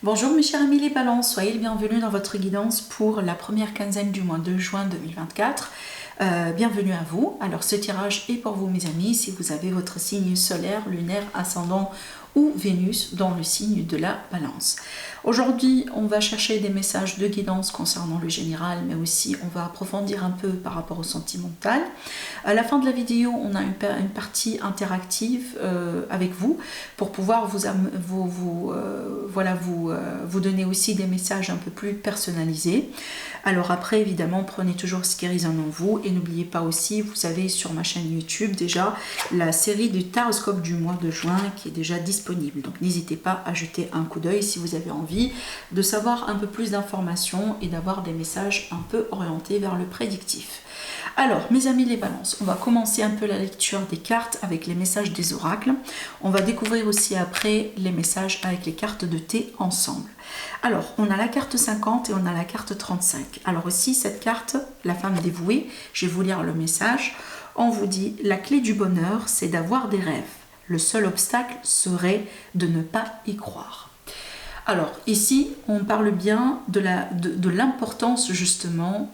Bonjour mes chers amis les balances, soyez les bienvenus dans votre guidance pour la première quinzaine du mois de juin 2024. Bienvenue à vous. Alors ce tirage est pour vous mes amis si vous avez votre signe solaire, lunaire, ascendant ou Vénus dans le signe de la balance. Aujourd'hui on va chercher des messages de guidance concernant le général, mais aussi on va approfondir un peu par rapport au sentimental. À la fin de la vidéo on a une partie interactive avec vous pour pouvoir vous donner aussi des messages un peu plus personnalisés. Alors après évidemment prenez toujours ce qui résonne en vous et n'oubliez pas aussi, vous avez sur ma chaîne YouTube déjà la série du taroscope du mois de juin qui est déjà disponible, donc n'hésitez pas à jeter un coup d'œil si vous avez envie de savoir un peu plus d'informations et d'avoir des messages un peu orientés vers le prédictif. Alors mes amis les balances, on va commencer un peu la lecture des cartes avec les messages des oracles. On va découvrir aussi après les messages avec les cartes de thé ensemble. Alors on a la carte 50 et on a la carte 35. Alors aussi cette carte, la femme dévouée, je vais vous lire le message. On vous dit la clé du bonheur c'est d'avoir des rêves. Le seul obstacle serait de ne pas y croire. Alors ici on parle bien de l'importance justement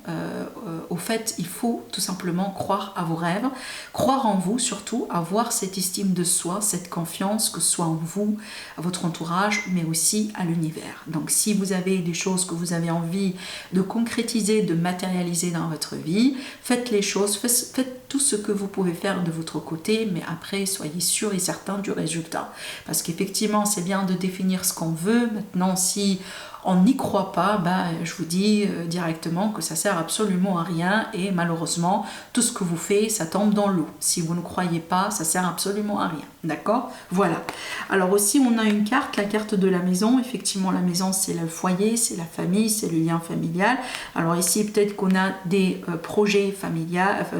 au fait il faut tout simplement croire à vos rêves, croire en vous surtout, avoir cette estime de soi, cette confiance que ce soit en vous, à votre entourage mais aussi à l'univers. Donc si vous avez des choses que vous avez envie de concrétiser, de matérialiser dans votre vie, faites les choses, faites tout ce que vous pouvez faire de votre côté, mais après soyez sûr et certain du résultat, parce qu'effectivement c'est bien de définir ce qu'on veut. Maintenant si on n'y croit pas, je vous dis directement que ça sert absolument à rien et malheureusement tout ce que vous faites ça tombe dans l'eau. Si vous ne croyez pas, ça sert absolument à rien, d'accord? Voilà. Alors aussi on a une carte, la carte de la maison. Effectivement la maison c'est le foyer, c'est la famille, c'est le lien familial. Alors ici peut-être qu'on a des projets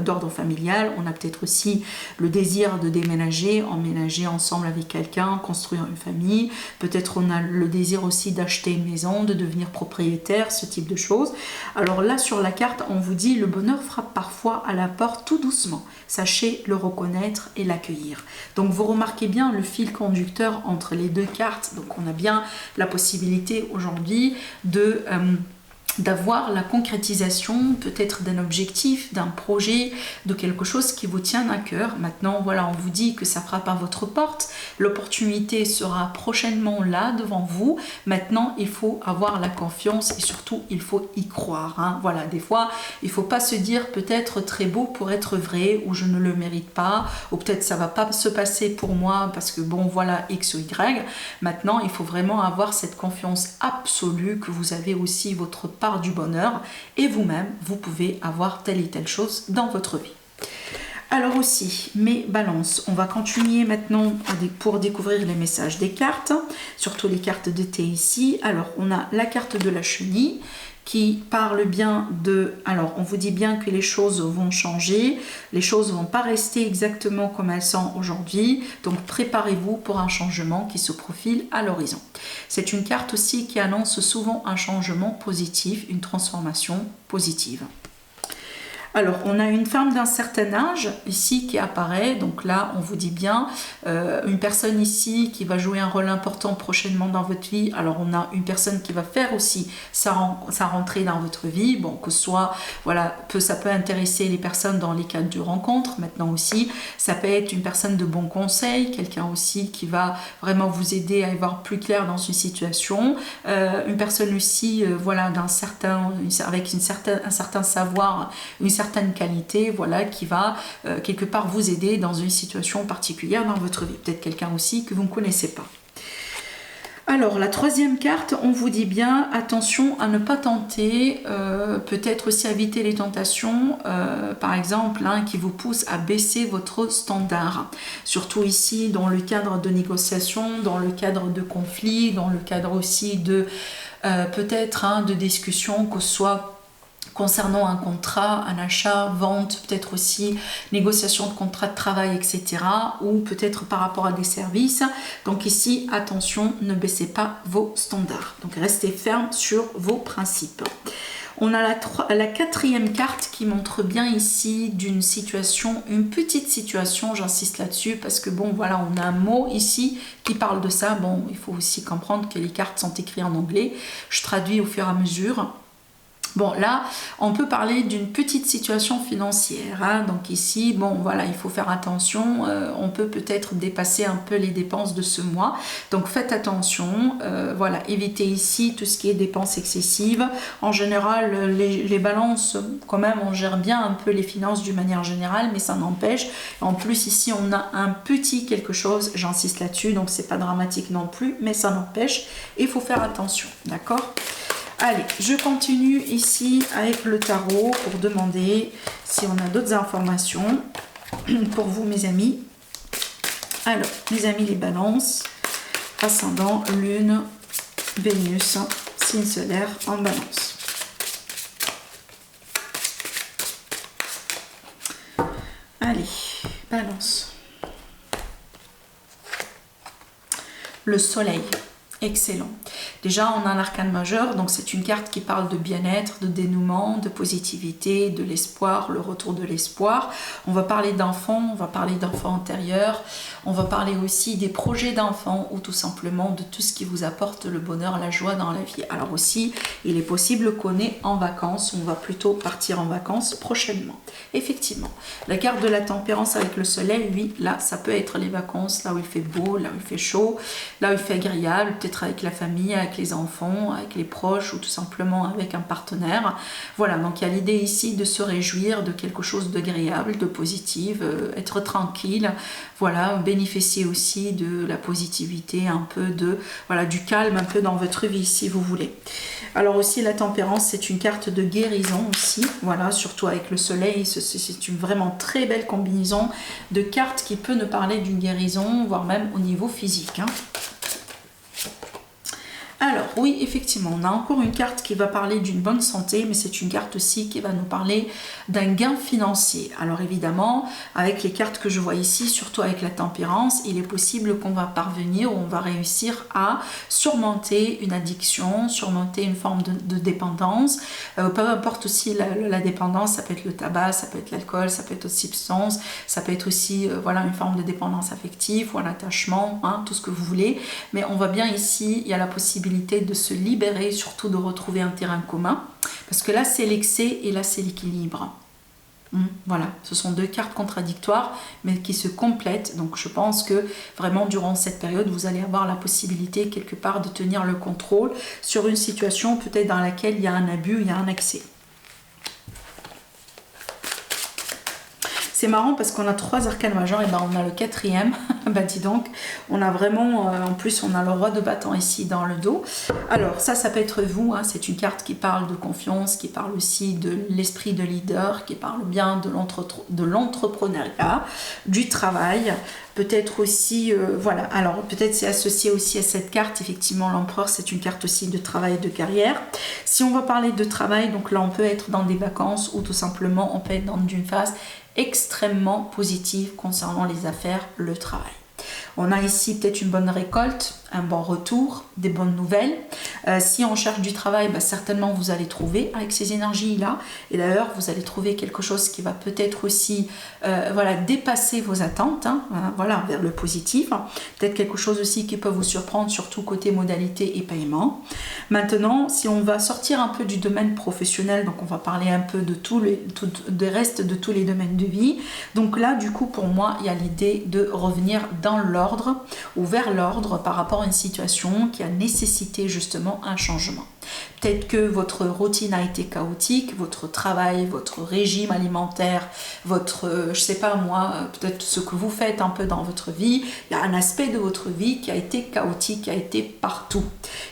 d'ordre familial, on a peut-être aussi le désir de déménager, emménager ensemble avec quelqu'un, construire une famille, peut-être on a le désir aussi d'acheter une maison, de devenir propriétaire, ce type de choses. Alors là sur la carte on vous dit le bonheur frappe parfois à la porte tout doucement, sachez le reconnaître et l'accueillir. Donc vous remarquez bien le fil conducteur entre les deux cartes, donc on a bien la possibilité aujourd'hui d'avoir la concrétisation peut-être d'un objectif, d'un projet, de quelque chose qui vous tient à cœur. Maintenant voilà, on vous dit que ça frappe à votre porte, l'opportunité sera prochainement là devant vous. Maintenant il faut avoir la confiance et surtout il faut y croire, hein. Voilà, des fois il faut pas se dire peut-être très beau pour être vrai, ou je ne le mérite pas, ou peut-être ça va pas se passer pour moi parce que bon voilà X ou Y. Maintenant il faut vraiment avoir cette confiance absolue que vous avez aussi votre part du bonheur et vous-même vous pouvez avoir telle et telle chose dans votre vie. Alors aussi mes balances, on va continuer maintenant pour découvrir les messages des cartes, surtout les cartes de thé ici. Alors on a la carte de la chenille qui parle bien alors on vous dit bien que les choses vont changer, les choses ne vont pas rester exactement comme elles sont aujourd'hui, donc préparez-vous pour un changement qui se profile à l'horizon. C'est une carte aussi qui annonce souvent un changement positif, une transformation positive. Alors, on a une femme d'un certain âge ici qui apparaît, donc là on vous dit bien une personne ici qui va jouer un rôle important prochainement dans votre vie. Alors on a une personne qui va faire aussi sa rentrée dans votre vie, bon que ce soit, voilà, ça peut intéresser les personnes dans les cadres de rencontres. Maintenant aussi, ça peut être une personne de bon conseil, quelqu'un aussi qui va vraiment vous aider à y voir plus clair dans une situation, une personne aussi, voilà, avec un certain savoir, une certaine qualité, voilà, qui va quelque part vous aider dans une situation particulière dans votre vie. Peut-être quelqu'un aussi que vous ne connaissez pas. Alors la troisième carte, on vous dit bien attention à ne pas tenter, peut-être aussi éviter les tentations, par exemple, qui vous poussent à baisser votre standard. Surtout ici dans le cadre de négociations, dans le cadre de conflits, dans le cadre aussi de peut-être de discussions, que ce soit concernant un contrat, un achat, vente, peut-être aussi négociation de contrat de travail, etc. ou peut-être par rapport à des services. Donc ici, attention, ne baissez pas vos standards. Donc restez ferme sur vos principes. On a la quatrième carte qui montre bien ici d'une situation, une petite situation, j'insiste là-dessus parce que bon voilà, on a un mot ici qui parle de ça. Bon, il faut aussi comprendre que les cartes sont écrites en anglais. Je traduis au fur et à mesure. Bon, là, on peut parler d'une petite situation financière. Hein. Donc ici, bon, voilà, il faut faire attention. On peut peut-être dépasser un peu les dépenses de ce mois. Donc faites attention. Voilà, évitez ici tout ce qui est dépenses excessives. En général, les balances, quand même, on gère bien un peu les finances d'une manière générale, mais ça n'empêche. En plus, ici, on a un petit quelque chose, j'insiste là-dessus, donc c'est pas dramatique non plus, mais ça n'empêche. Il faut faire attention, d'accord ? Allez, je continue ici avec le tarot pour demander si on a d'autres informations pour vous, mes amis. Alors, mes amis les balances, ascendant, lune, Vénus, signe solaire en balance. Allez, balance. Le soleil. Excellent. Déjà, on a un arcane majeur, donc c'est une carte qui parle de bien-être, de dénouement, de positivité, de l'espoir, le retour de l'espoir. On va parler d'enfants, on va parler d'enfants antérieurs, on va parler aussi des projets d'enfants ou tout simplement de tout ce qui vous apporte le bonheur, la joie dans la vie. Alors aussi, il est possible qu'on est en vacances, on va plutôt partir en vacances prochainement. Effectivement, la carte de la tempérance avec le soleil, oui, là, ça peut être les vacances, là où il fait beau, là où il fait chaud, là où il fait agréable, peut-être avec la famille, avec les enfants, avec les proches ou tout simplement avec un partenaire. Voilà, donc il y a l'idée ici de se réjouir de quelque chose d'agréable, de positif, être tranquille, voilà, bénéficier aussi de la positivité, un peu de, voilà, du calme un peu dans votre vie si vous voulez. Alors aussi la tempérance, c'est une carte de guérison aussi, voilà, surtout avec le soleil, c'est une vraiment très belle combinaison de cartes qui peut nous parler d'une guérison, voire même au niveau physique, hein. Alors oui, effectivement, on a encore une carte qui va parler d'une bonne santé, mais c'est une carte aussi qui va nous parler d'un gain financier. Alors évidemment, avec les cartes que je vois ici, surtout avec la tempérance, il est possible qu'on va parvenir ou on va réussir à surmonter une addiction, surmonter une forme de dépendance. Peu importe aussi la dépendance, ça peut être le tabac, ça peut être l'alcool, ça peut être autre substance, ça peut être aussi voilà, une forme de dépendance affective ou un attachement, hein, tout ce que vous voulez. Mais on voit bien ici, il y a la possibilité de se libérer, surtout de retrouver un terrain commun, parce que là c'est l'excès et là c'est l'équilibre. Voilà, ce sont deux cartes contradictoires mais qui se complètent, donc je pense que vraiment durant cette période vous allez avoir la possibilité quelque part de tenir le contrôle sur une situation peut-être dans laquelle il y a un abus, il y a un excès. C'est marrant parce qu'on a 3 arcanes majeurs, et ben on a le 4e, bah dis donc, on a vraiment, en plus on a le roi de bâton ici dans le dos. Alors ça peut être vous, hein, c'est une carte qui parle de confiance, qui parle aussi de l'esprit de leader, qui parle bien de l'entrepreneuriat, du travail, peut-être aussi, voilà, alors peut-être c'est associé aussi à cette carte, effectivement l'empereur c'est une carte aussi de travail et de carrière. Si on va parler de travail, donc là on peut être dans des vacances ou tout simplement on peut être dans une phase extrêmement positive concernant les affaires, le travail. On a ici peut-être une bonne récolte, un bon retour, des bonnes nouvelles. Si on cherche du travail, bah, certainement vous allez trouver avec ces énergies-là. Et d'ailleurs, vous allez trouver quelque chose qui va peut-être aussi voilà, dépasser vos attentes, hein, voilà, vers le positif. Peut-être quelque chose aussi qui peut vous surprendre, surtout côté modalité et paiement. Maintenant, si on va sortir un peu du domaine professionnel, donc on va parler un peu de reste de tous les domaines de vie. Donc là, du coup, pour moi, il y a l'idée de revenir dans l'ordre ou vers l'ordre par rapport à une situation qui a nécessité justement un changement. Peut-être que votre routine a été chaotique, votre travail, votre régime alimentaire, votre, je sais pas moi, peut-être ce que vous faites un peu dans votre vie, il y a un aspect de votre vie qui a été chaotique, qui a été partout.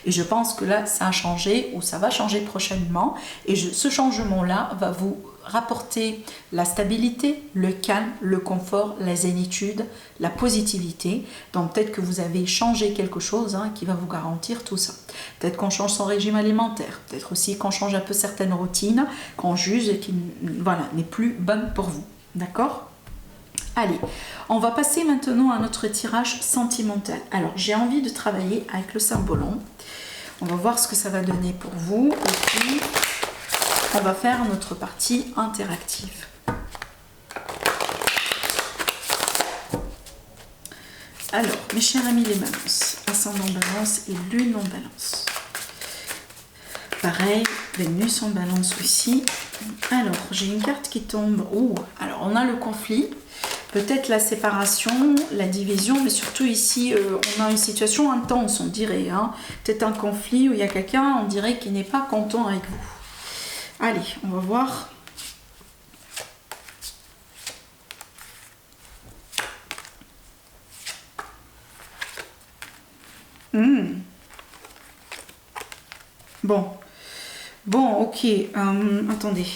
Et je pense que là, ça a changé ou ça va changer prochainement. Et ce changement-là va vous rapporter la stabilité, le calme, le confort, la zénitude, la positivité. Donc peut-être que vous avez changé quelque chose hein, qui va vous garantir tout ça. Peut-être qu'on change son régime alimentaire, peut-être aussi qu'on change un peu certaines routines, qu'on juge et qui voilà, n'est plus bonne pour vous. D'accord ? Allez, on va passer maintenant à notre tirage sentimental. Alors j'ai envie de travailler avec le Saint-Bolon. On va voir ce que ça va donner pour vous. Et puis on va faire notre partie interactive. Alors, mes chers amis les balances, ascendant balance et lune en balance. Pareil, Vénus en balance aussi. Alors, j'ai une carte qui tombe. Oh, alors on a le conflit, peut-être la séparation, la division, mais surtout ici, on a une situation intense, on dirait. Hein. Peut-être un conflit où il y a quelqu'un, on dirait, qui n'est pas content avec vous. Allez, on va voir. Bon, ok. Attendez.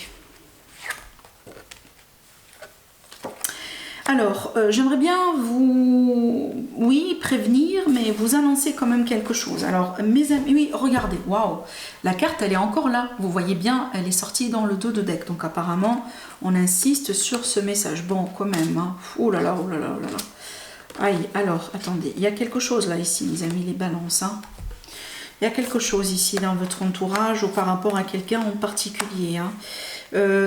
Alors, j'aimerais bien vous, oui, prévenir, mais vous annoncer quand même quelque chose. Alors, mes amis, oui, regardez, waouh, la carte, elle est encore là. Vous voyez bien, elle est sortie dans le dos de deck. Donc, apparemment, on insiste sur ce message. Bon, quand même, hein. Oh là là, oh là là, oh là là. Aïe, alors, attendez, il y a quelque chose là, ici, les amis, les balances, hein. Il y a quelque chose ici dans votre entourage ou par rapport à quelqu'un en particulier. Hein.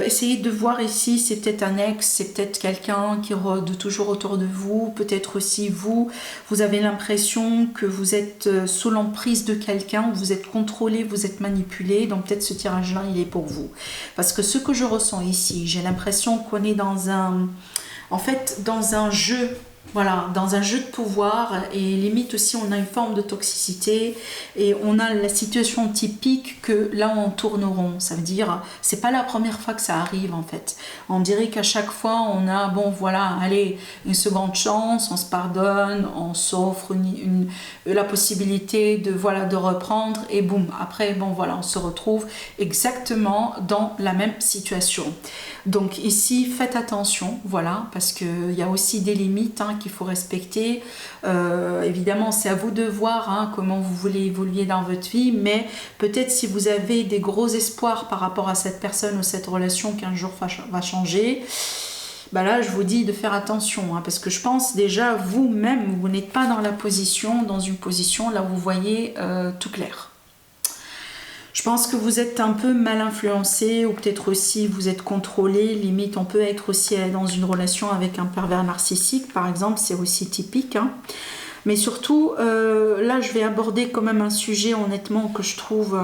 Essayez de voir ici, c'est peut-être un ex, c'est peut-être quelqu'un qui rôde toujours autour de vous, peut-être aussi vous avez l'impression que vous êtes sous l'emprise de quelqu'un, vous êtes contrôlé, vous êtes manipulé, donc peut-être ce tirage-là, il est pour vous. Parce que ce que je ressens ici, j'ai l'impression qu'on est dans un jeu. Voilà, dans un jeu de pouvoir et limite aussi on a une forme de toxicité et on a la situation typique que là on tourne rond. Ça veut dire, c'est pas la première fois que ça arrive en fait. On dirait qu'à chaque fois on a, bon voilà, allez, une seconde chance, on se pardonne, on s'offre la possibilité de, voilà, de reprendre et boum, après bon voilà, on se retrouve exactement dans la même situation. Donc ici, faites attention, voilà, parce qu'il y a aussi des limites hein, qu'il faut respecter. Évidemment, c'est à vous de voir hein, comment vous voulez évoluer dans votre vie, mais peut-être si vous avez des gros espoirs par rapport à cette personne ou cette relation qu'un jour va changer, bah là, je vous dis de faire attention, hein, parce que je pense déjà, vous-même, vous n'êtes pas dans une position là où vous voyez tout clair. Je pense que vous êtes un peu mal influencé ou peut-être aussi vous êtes contrôlé, limite on peut être aussi dans une relation avec un pervers narcissique par exemple, c'est aussi typique. Hein. Mais surtout, là je vais aborder quand même un sujet honnêtement que je trouve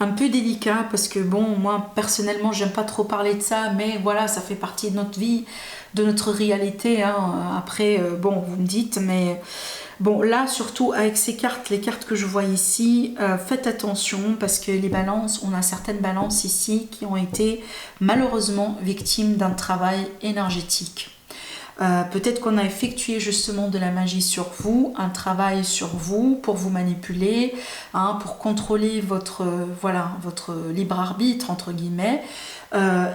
un peu délicat parce que bon, moi personnellement j'aime pas trop parler de ça, mais voilà, ça fait partie de notre vie, de notre réalité. Hein. Après, bon, vous me dites, mais... Bon, là, surtout avec ces cartes, les cartes que je vois ici, faites attention parce que les balances, on a certaines balances ici qui ont été malheureusement victimes d'un travail énergétique. Peut-être qu'on a effectué justement de la magie sur vous, un travail sur vous pour vous manipuler, hein, pour contrôler votre libre arbitre, entre guillemets,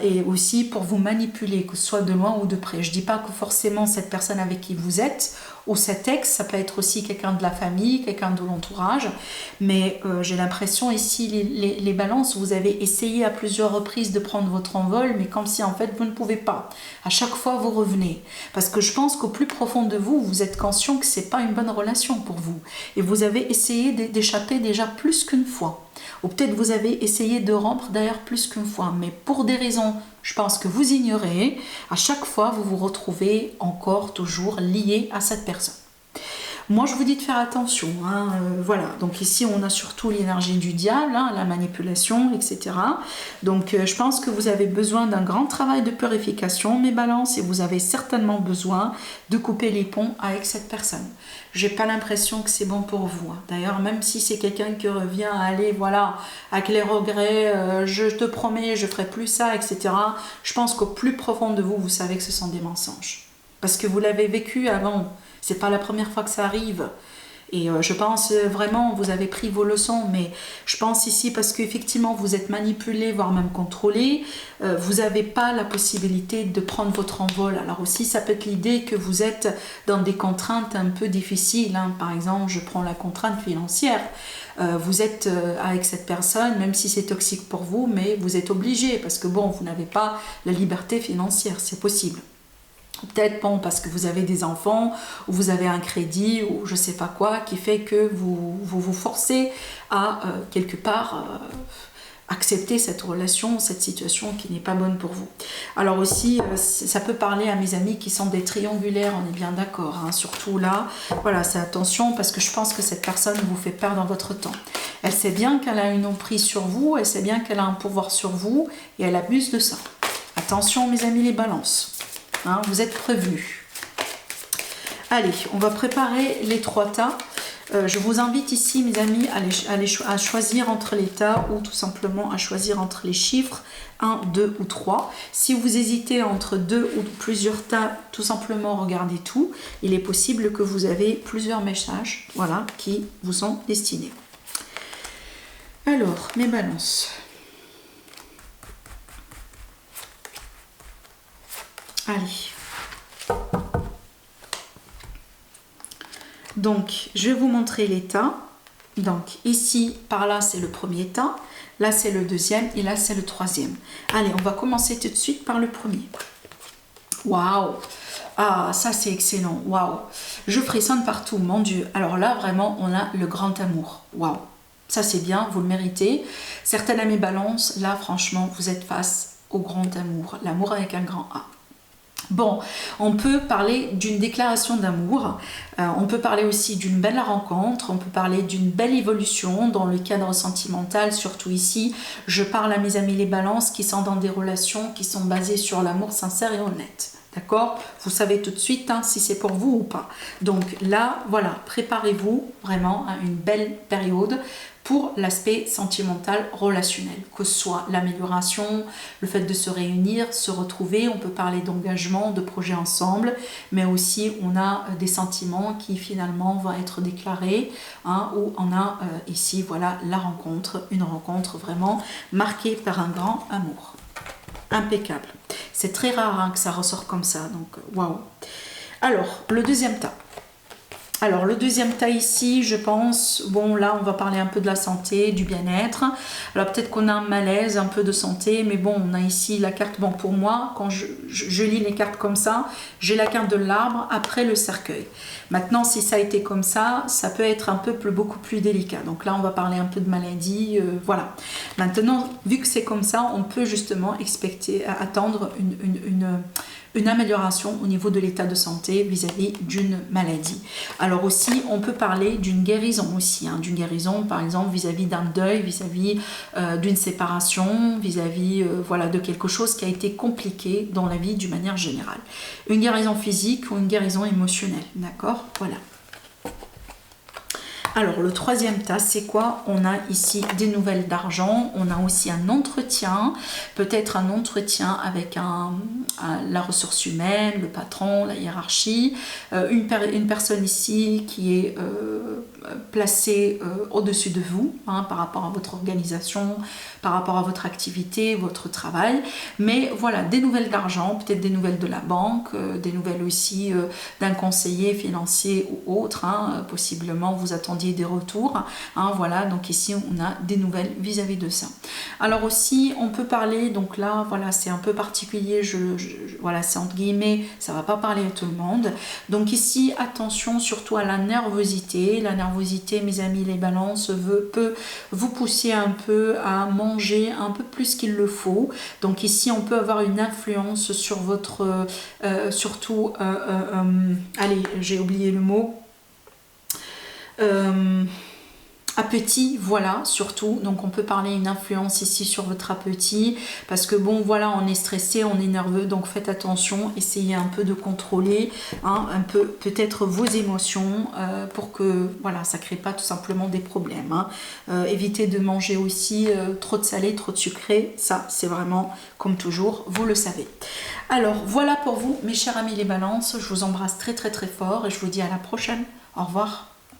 et aussi pour vous manipuler, que ce soit de loin ou de près. Je ne dis pas que forcément cette personne avec qui vous êtes, ou cet ex, ça peut être aussi quelqu'un de la famille, quelqu'un de l'entourage, mais j'ai l'impression ici, les balances, vous avez essayé à plusieurs reprises de prendre votre envol, mais comme si en fait vous ne pouvez pas. À chaque fois vous revenez, parce que je pense qu'au plus profond de vous, vous êtes conscient que c'est pas une bonne relation pour vous, et vous avez essayé d'échapper déjà plus qu'une fois. Ou peut-être vous avez essayé de rompre d'ailleurs plus qu'une fois, mais pour des raisons, je pense que vous ignorez, à chaque fois vous vous retrouvez encore toujours lié à cette personne. Moi, je vous dis de faire attention. Hein, voilà. Donc ici, on a surtout l'énergie du diable, hein, la manipulation, etc. Donc, je pense que vous avez besoin d'un grand travail de purification, mes balances, et vous avez certainement besoin de couper les ponts avec cette personne. J'ai pas l'impression que c'est bon pour vous. Hein. D'ailleurs, même si c'est quelqu'un qui revient à aller, voilà, avec les regrets, je te promets, je ferai plus ça, etc. Je pense qu'au plus profond de vous, vous savez que ce sont des mensonges. Parce que vous l'avez vécu avant. C'est pas la première fois que ça arrive. Et je pense vraiment, vous avez pris vos leçons, mais je pense ici parce qu'effectivement vous êtes manipulé, voire même contrôlé, vous n'avez pas la possibilité de prendre votre envol. Alors aussi, ça peut être l'idée que vous êtes dans des contraintes un peu difficiles. Hein. Par exemple, je prends la contrainte financière. Vous êtes avec cette personne, même si c'est toxique pour vous, mais vous êtes obligé parce que bon, vous n'avez pas la liberté financière, c'est possible. Peut-être bon, parce que vous avez des enfants, ou vous avez un crédit, ou je sais pas quoi, qui fait que vous forcez à quelque part accepter cette relation, cette situation qui n'est pas bonne pour vous. Alors aussi, ça peut parler à mes amis qui sont des triangulaires, on est bien d'accord, hein, surtout là, voilà, c'est attention parce que je pense que cette personne vous fait perdre votre temps. Elle sait bien qu'elle a une emprise sur vous, elle sait bien qu'elle a un pouvoir sur vous et elle abuse de ça. Attention mes amis les balances, hein, vous êtes prévenus. Allez, on va préparer les 3 tas. Je vous invite ici, mes amis, à choisir entre les tas ou tout simplement à choisir entre les chiffres 1, 2 ou 3. Si vous hésitez entre 2 ou plusieurs tas, tout simplement regardez tout. Il est possible que vous avez plusieurs messages, voilà, qui vous sont destinés. Alors, mes balances. Allez. Donc, je vais vous montrer les tas. Donc, ici, par là, c'est le premier tas. Là, c'est le deuxième. Et là, c'est le troisième. Allez, on va commencer tout de suite par le premier. Waouh! Ah, ça, c'est excellent. Waouh! Je frissonne partout, mon Dieu. Alors là, vraiment, on a le grand amour. Waouh! Ça, c'est bien, vous le méritez. Certaines à mes balances, là, franchement, vous êtes face au grand amour. L'amour avec un grand A. Bon, on peut parler d'une déclaration d'amour, on peut parler aussi d'une belle rencontre, on peut parler d'une belle évolution dans le cadre sentimental, surtout ici, je parle à mes amis les balances qui sont dans des relations qui sont basées sur l'amour sincère et honnête. D'accord? Vous savez tout de suite hein, si c'est pour vous ou pas. Donc là, voilà, préparez-vous vraiment à une belle période pour l'aspect sentimental relationnel, que ce soit l'amélioration, le fait de se réunir, se retrouver, on peut parler d'engagement, de projets ensemble, mais aussi on a des sentiments qui finalement vont être déclarés, hein, où on a ici voilà la rencontre, une rencontre vraiment marquée par un grand amour. Impeccable. C'est très rare hein, que ça ressort comme ça, donc waouh. Alors, le deuxième tas. Alors, le deuxième tas ici, je pense, bon là, on va parler un peu de la santé, du bien-être. Alors, peut-être qu'on a un malaise, un peu de santé, mais bon, on a ici la carte, bon, pour moi, quand je lis les cartes comme ça, j'ai la carte de l'arbre après le cercueil. Maintenant, si ça a été comme ça peut être un peu beaucoup plus délicat. Donc là, on va parler un peu de maladie, voilà. Maintenant, vu que c'est comme ça, on peut justement attendre une amélioration au niveau de l'état de santé vis-à-vis d'une maladie. Alors aussi, on peut parler d'une guérison aussi, hein, d'une guérison par exemple vis-à-vis d'un deuil, vis-à-vis d'une séparation, vis-à-vis voilà, de quelque chose qui a été compliqué dans la vie d'une manière générale. Une guérison physique ou une guérison émotionnelle, d'accord? Voilà. Alors, le troisième tas, c'est quoi? On a ici des nouvelles d'argent, on a aussi un entretien, peut-être un entretien avec la ressource humaine, le patron, la hiérarchie, une personne ici qui est placée au-dessus de vous, hein, par rapport à votre organisation, par rapport à votre activité, votre travail. Mais voilà, des nouvelles d'argent, peut-être des nouvelles de la banque, des nouvelles aussi d'un conseiller financier ou autre, hein, possiblement vous attendiez des retours, hein, voilà, donc ici on a des nouvelles vis-à-vis de ça. Alors aussi on peut parler, donc là voilà c'est un peu particulier, voilà c'est entre guillemets, ça va pas parler à tout le monde, donc ici attention surtout à la nervosité. La nervosité mes amis les balances peut vous pousser un peu à manger un peu plus qu'il le faut, donc ici on peut avoir une influence sur votre surtout allez j'ai oublié le mot, appétit, voilà, surtout, donc on peut parler une influence ici sur votre appétit, parce que bon, voilà, on est stressé, on est nerveux, donc faites attention, essayez un peu de contrôler, hein, un peu, peut-être vos émotions, pour que, voilà, ça crée pas tout simplement des problèmes, hein. Évitez de manger aussi trop de salé, trop de sucré, ça, c'est vraiment, comme toujours, vous le savez. Alors, voilà pour vous, mes chers amis les balances, je vous embrasse très très très fort, et je vous dis à la prochaine, au revoir.